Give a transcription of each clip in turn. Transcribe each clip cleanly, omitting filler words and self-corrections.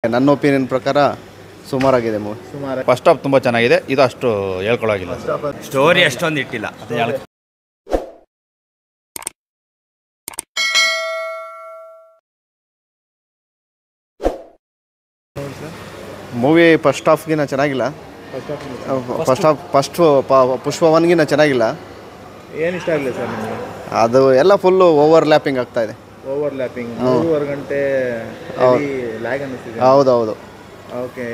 ನನ್ನ ಒಪಿನಿಯನ್ ಪ್ರಕಾರ ಸುಮಾರಾಗಿದೆ movie. First half ತುಂಬ ಚೆನ್ನಾಗಿದೆ, ಇದು ಅಷ್ಟು ಹೇಳ್ಕೊಳ್ಳೋಗಿಲ್ಲ. ಸ್ಟೋರಿ ಅಷ್ಟೊಂದು ಇಟ್ಟಿಲ್ಲ. ಮೂವಿ ಫಸ್ಟ್ ಹಾಫ್ಗಿನ ಚೆನ್ನಾಗಿಲ್ಲ. ಫಸ್ಟ್ ಪುಷ್ಪ ಒನ್ಗಿನ ಚೆನ್ನಾಗಿಲ್ಲ. ಏನು ಇಷ್ಟ ಆಗಲಿಲ್ಲ ಸರ್ ನಿಮಗೆ? ಅದು ಎಲ್ಲ ಫುಲ್ಲು ಓವರ್ಲ್ಯಾಪಿಂಗ್ ಆಗ್ತಾ ಇದೆ. ಓವರ್ಲ್ಯಾಪಿಂಗ್ 3.5 ಗಂಟೆ ಲ್ಯಾಗ್ ಅನ್ನಿಸ್ತಿದೆ. ಹೌದೌದು. ಓಕೆ,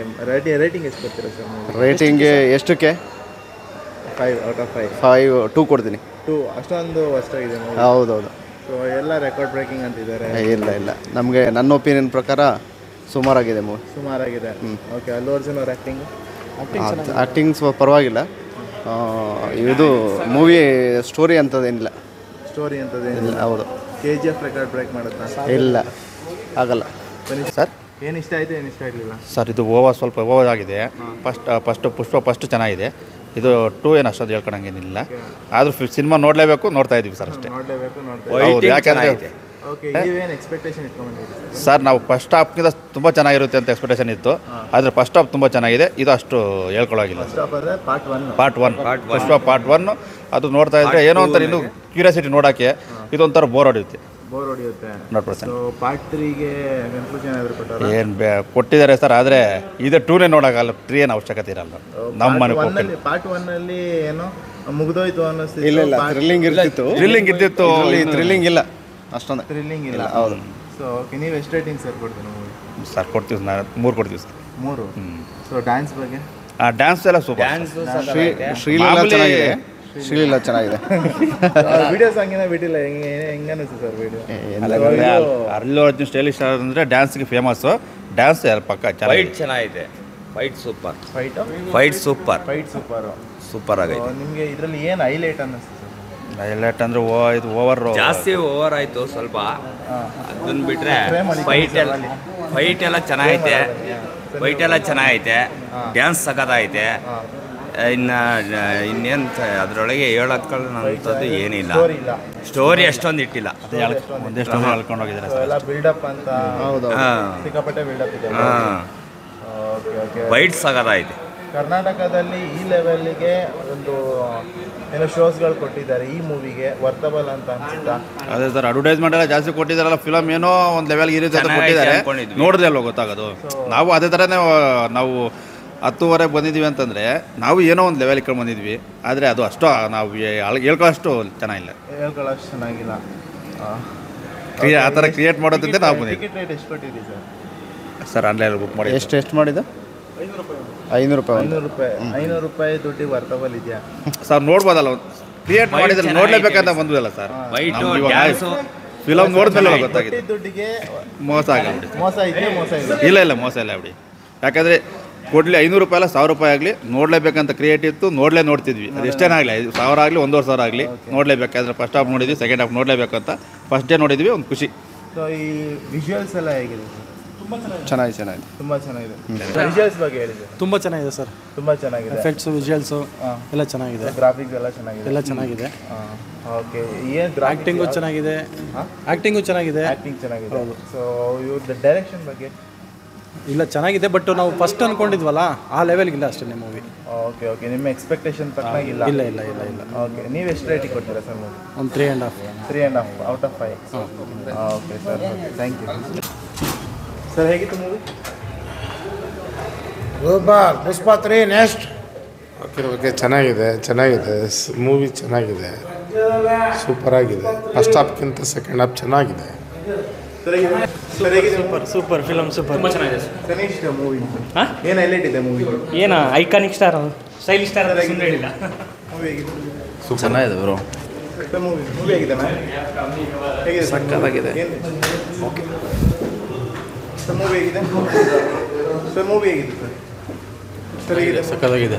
ರೇಟಿಂಗ್ ಎಷ್ಟು ಕೊಡ್ತೀರಾ ಸರ್ ಮೂವಿ? ರೇಟಿಂಗ್ ಎಷ್ಟಕ್ಕೆ? 5 ಔಟ್ ಆಫ್ 5. 2 ಕೊಡ್ತೀನಿ. 2 ಅಷ್ಟೊಂದು ಅಷ್ಟಾಗಿದೆ ಮೂವಿ. ಹೌದೌದು. ಸೊ ಎಲ್ಲ ರೆಕಾರ್ಡ್ ಬ್ರೇಕಿಂಗ್ ಅಂತಿದ್ದಾರೆ. ಇಲ್ಲ ನಮಗೆ ನನ್ನ ಒಪಿನಿಯನ್ ಪ್ರಕಾರ ಸುಮಾರಾಗಿದೆ ಮೂವಿ. ಸುಮಾರಾಗಿದೆ. ಓಕೆ, ಅಲ್ಲು ಅರ್ಜುನ್ ಅವ್ರ ಆ್ಯಕ್ಟಿಂಗ್ ಪರವಾಗಿಲ್ಲ. ಇದು ಮೂವಿ ಸ್ಟೋರಿ ಅಂತದೇನಿಲ್ಲ. ಸ್ಟೋರಿ ಅಂತದೇನಿಲ್ಲ. ಹೌದು. KGF ರೆಕಾರ್ಡ್ ಬ್ರೇಕ್ ಮಾಡುತ್ತಾ? ಇಲ್ಲ, ಆಗಲ್ಲ ಸರ್. ಏನು ಇಷ್ಟ ಆಯಿತು, ಏನು ಇಷ್ಟ ಆಗಲಿಲ್ಲ ಸರ್? ಇದು ಸ್ವಲ್ಪ ಓವರ್ ಆಗಿದೆ. ಫಸ್ಟ್ ಪುಷ್ಪ ಚೆನ್ನಾಗಿದೆ. ಇದು 2 ಏನು ಅಷ್ಟೊಂದು ಹೇಳ್ಕೊಳಂಗೇನಿಲ್ಲ. ಆದರೂ ಸಿನಿಮಾ ನೋಡಲೇಬೇಕು, ನೋಡ್ತಾ ಇದ್ದೀವಿ ಸರ್ ಅಷ್ಟೇ. ನೋಡಲೇಬೇಕು. ಯಾಕಂದರೆ ಓಕೆ, ನೀವೇನು ಎಕ್ಸ್ಪೆಕ್ಟೇಷನ್ ಇಟ್ಕೊಂಡಿದ್ದೀರಿ ಸರ್? ನಾವು ಫಸ್ಟ್ ಹಾಫ್ಗಿಂತ ತುಂಬ ಚೆನ್ನಾಗಿರುತ್ತೆ ಅಂತ ಎಕ್ಸ್ಪೆಕ್ಟೇಷನ್ ಇತ್ತು. ಆದರೆ ಫಸ್ಟ್ ಹಾಫ್ ತುಂಬ ಚೆನ್ನಾಗಿದೆ, ಇದು ಅಷ್ಟು ಹೇಳ್ಕೊಳ್ಳೋಗಿಲ್ಲ. ಪಾರ್ಟ್ ಒನ್ ಪುಷ್ಪ ಪಾರ್ಟ್ 1 ಅದು ನೋಡ್ತಾ ಇದ್ರೆ ಏನೋ ಒಂಥರ ಇನ್ನೂ ಕ್ಯೂರಿಯಾಸಿಟಿ ನೋಡೋಕ್ಕೆ ಇದೊಂಥರ ಬೋರ್ ಹೊಡೆಯುತ್ತೆ. 100%. ಪಾರ್ಟ್ 3ಗೆ ಕನ್ಕ್ಲೂಷನ್ ಏನಾದರೂ ಕೊಟ್ಟಾರಾ? ಏನು ಕೊಟ್ಟಿದ್ದಾರೆ ಸರ್, ಆದರೆ ಇದು 2ನೇ ನೋಡೋಕ್ಕಲ್ಲ. 3 ಏನು ಅವಶ್ಯಕತೆ ಇರಲ್ಲ ನಮ್ಮ ಮನೆ. ಪಾರ್ಟ್ 1 ಏನೋ ಮುಗಿದೋಯ್ತು ಅನ್ನಿಸ್ತಿತ್ತು. ಇಲ್ಲ, ಥ್ರಿಲ್ಲಿಂಗ್ ಇರ್ತಿತ್ತು. ಥ್ರಿಲ್ಲಿಂಗ್ ಇಲ್ಲ, ಅಷ್ಟೊಂದು ಥ್ರಿಲ್ಲಿಂಗ್ ಇಲ್ಲ. ಹೌದು. ಸೊ ಓಕೆ, ನೀವು ಎಷ್ಟು ರೇಟಿಂಗ್ ಸರ್ ಕೊಡ್ತೀರಾ ಮೂವಿ? ಸರ್ ಕೊಡ್ತೀವಿ, 3 ಕೊಡ್ತೀವಿ ಸರ್. 3. ಸೊ ಡ್ಯಾನ್ಸ್ ಬಗ್ಗೆ? ಡ್ಯಾನ್ಸ್ ಎಲ್ಲ ಸೂಪರ್. ಶ್ರೀಲೀಲಾ ಚೆನ್ನಾಗಿದೆ. ವಿಡಿಯೋ ಸಾಂಗಿನ ಬಿಟ್ಟಿಲ್ಲ, ಹೆಂಗೆ ಅನಿಸ್ತು sir video? Allu Arjun stylish ಅಂದರೆ ಡ್ಯಾನ್ಸ್ಗೆ ಫೇಮಸ್ಸು. ಡ್ಯಾನ್ಸ್ ಪಕ್ಕ ಫೈಟ್ ಚೆನ್ನಾಗಿದೆ. Fight super. ಸೂಪರ್ ಆಗೈತೆ. ನಿಮಗೆ ಇದರಲ್ಲಿ ಏನು ಹೈಲೈಟ್ ಅನ್ನಿಸ್ತು ಸರ್? ಹೈಲೈಟ್ ಅಂದರೆ ಇದು ಜಾಸ್ತಿ ಓವರ್ ಆಯಿತು ಸ್ವಲ್ಪ. ಅದನ್ನ ಬಿಟ್ಟರೆ ಫೈಟ್ ಎಲ್ಲ ಚೆನ್ನಾಗೈತೆ. ಡ್ಯಾನ್ಸ್ ಸಖತ್ತಾಗೈತೆ. ಇನ್ನೇನು ಅದರೊಳಗೆ ಹೇಳಕ್ಕಂಥದ್ದು ಏನಿಲ್ಲ. ಸ್ಟೋರಿ ಅಷ್ಟೊಂದು ಇಟ್ಟಿಲ್ಲ. ಒಂದೆಷ್ಟು ಹೇಳ್ಕೊಂಡು ಹೋಗಿದ್ದಾರೆ ಸರ್. ಎಲ್ಲ ಬಿಲ್ಡಪ್ ಅಂತ. ಸಿಕ್ಕಾಪಟ್ಟೆ ಬಿಲ್ಡಪ್ ಇದೆ. ಫೈಟ್ ಸಖತ್ತಾಗೈತೆ. ಕರ್ನಾಟಕದಲ್ಲಿ ಈ ಲೆವೆಲ್ಗೆ ಒಂದು ಏನೋ ಶೋಸ್ಗಳು ಕೊಟ್ಟಿದ್ದಾರೆ. ಈ ಮೂವಿಗೆ ವರ್ತಬಲ್ ಅಂತ ಅನ್ಸುತ್ತಾ? ಅದೇ ಸರ್, ಅಡ್ವರ್ಟೈಸ್ಮೆಂಟ್ ಎಲ್ಲ ಜಾಸ್ತಿ ಕೊಟ್ಟಿದ್ದಾರಲ್ಲ. ಫಿಲಮ್ ಏನೋ ಒಂದು ಲೆವೆಲ್ಗೆ ಇರುತ್ತೆ ಅಂತ ಕೊಟ್ಟಿದ್ದಾರೆ, ನೋಡಿದ್ರೆ ಅಲ್ವ ಗೊತ್ತಾಗೋದು. ನಾವು ಅದೇ ಥರನೇ ನಾವು 10:30 ಬಂದಿದ್ದೀವಿ ಅಂತಂದರೆ ನಾವು ಏನೋ ಒಂದು ಲೆವೆಲ್ ಇಟ್ಕೊಂಡು ಬಂದಿದ್ವಿ. ಆದರೆ ಅದು ಅಷ್ಟು ನಾವು ಹೇಳ್ಕೊಳ್ಳೋಷ್ಟು ಚೆನ್ನಾಗಿಲ್ಲ. ಆ ಥರ ಕ್ರಿಯೇಟ್ ಮಾಡೋದಂತೆ ನಾವು ಬಂದಿದ್ದೀವಿ. ಟಿಕೆಟ್ ರೇಟ್ ಎಷ್ಟು ಕೊಟ್ಟಿದ್ದೀವಿ ಸರ್? ಆನ್ಲೈನಲ್ಲಿ ಬುಕ್ ಮಾಡಿ. ಎಷ್ಟು ಮಾಡಿದ್ದು? 500 ರೂಪಾಯಿ ದುಡ್ಡಿಗೆ ವರ್ತಬಲ್ ಇದೆಯಾ ಸರ್? ನೋಡ್ಬೋದಲ್ಲ, ಕ್ರಿಯೇಟ್ ಮಾಡಿದ್ರೆ ನೋಡ್ಲೇಬೇಕಂತ ಬಂದ್ವಲ್ಲ ಸರ್. ಫಿಲಮ್ ನೋಡಿದ್ಮೇಲೆ ಗೊತ್ತಾಗಿದೆ ದುಡ್ಡಿಗೆ ಮೋಸ ಆಗಲಿ. ಇಲ್ಲ ಮೋಸ ಇಲ್ಲ ಬಿಡಿ. ಯಾಕಂದರೆ ಕೊಡಲಿ 500 ರೂಪಾಯಿ ಅಲ್ಲ 1000 ರೂಪಾಯಿ ಆಗಲಿ, ನೋಡಲೇಬೇಕಂತ ಕ್ರಿಯೇಟ್ ಇತ್ತು, ನೋಡ್ತಿದ್ವಿ. ಅದು ಎಷ್ಟೇನಾಗಲಿ, 1000 ಆಗಲಿ 1500 ಆಗಲಿ ನೋಡಲೇಬೇಕಾದ್ರೆ ಫಸ್ಟ್ ಹಾಫ್ ನೋಡಿದ್ವಿ, ಸೆಕೆಂಡ್ ಹಾಫ್ ನೋಡಲೇಬೇಕಂತ ಫಸ್ಟ್ ಡೇ ನೋಡಿದ್ವಿ, ಒಂದು ಖುಷಿ. ಸೊ ಈ ವಿಜುವಲ್ಸ್ ಎಲ್ಲ ಹೇಗಿದೆ? ಚೆನ್ನಾಗಿದೆ. ತುಂಬ ಚೆನ್ನಾಗಿದೆ. ವಿಜುವಲ್ಸ್ ಬಗ್ಗೆ ಹೇಳಿದೆ. ತುಂಬ ಚೆನ್ನಾಗಿದೆ ಸರ್. ತುಂಬ ಚೆನ್ನಾಗಿದೆ. ಎಫೆಕ್ಟ್ಸು, ವಿಜುವಲ್ಸು ಎಲ್ಲ ಚೆನ್ನಾಗಿದೆ. ಗ್ರಾಫಿಕ್ಸ್ ಎಲ್ಲ ಚೆನ್ನಾಗಿದೆ. ಓಕೆ, ಏನು ಆ್ಯಕ್ಟಿಂಗು ಚೆನ್ನಾಗಿದೆ. ಆ್ಯಕ್ಟಿಂಗ್ ಚೆನ್ನಾಗಿದೆ. ಹೌದು. ಸೊ ಇವ್ರದ್ದು ಡೈರೆಕ್ಷನ್ ಬಗ್ಗೆ? ಇಲ್ಲ, ಚೆನ್ನಾಗಿದೆ. ಬಟ್ ನಾವು ಫಸ್ಟ್ ಅಂದ್ಕೊಂಡಿದ್ವಲ್ಲ ಆ ಲೆವೆಲ್ಗಿಲ್ಲ ಅಷ್ಟೇ ಮೂವಿ. ಓಕೆ, ನಿಮ್ಮ ಎಕ್ಸ್ಪೆಕ್ಟೇಷನ್ ತಕ್ಕನಾಗಿಲ್ಲ? ಇಲ್ಲ. ಓಕೆ, ನೀವು ಎಷ್ಟು ರೇಟಿಂಗ್ ಕೊಡ್ತೀರಾ ಸರ್ ಮೂವಿ? ಒಂದು 3.5 out of 5. Okay sir, thank you sir. ಹೇಗಿತ್ತು ಮೂವಿ? ಪುಷ್ಪ 3 ನೆಕ್ಸ್ಟ್. ಓಕೆ, ಚೆನ್ನಾಗಿದೆ. ಮೂವಿ ಚೆನ್ನಾಗಿದೆ, ಸೂಪರ್ ಆಗಿದೆ. ಫಸ್ಟ್ ಹಾಫ್ಗಿಂತ ಸೆಕೆಂಡ್ ಹಾಫ್ ಚೆನ್ನಾಗಿದೆ. Super film, super. ತುಂಬ ಚೆನ್ನಾಗಿದೆ ಸರ್. ಇಷ್ಟ ಮೂವಿ ಏನು ಹೈಲೈಟ್ ಇದೆ ಮೂವಿ? ಏನು ಐಕಾನಿಕ್ ಸ್ಟಾರ್, ಸ್ಟೈಲಿಶ್ ಸ್ಟಾರ್ ಸುಮ್ಮನೆ ಹೇಳಿಲ್ಲ. ಮೂವಿ ಹೇಗಿದೆ? ಚೆನ್ನಾಗಿದೆ ಬ್ರೋ. ಸರ್ ಮೂವಿ ಹೇಗಿದೆ ಮ್ಯಾಮ್? ಹೇಗಿದೆ? ಸಕ್ಕತ್ತಾಗಿದೆ. ಓಕೆ ಸರ್, ಮೂವಿ ಹೇಗಿದೆ? ಸರ್ ಹೇಗಿದೆ ಸರ್? ಹೇಗಿದೆ? ಸಕ್ಕತ್ತಾಗಿದೆ.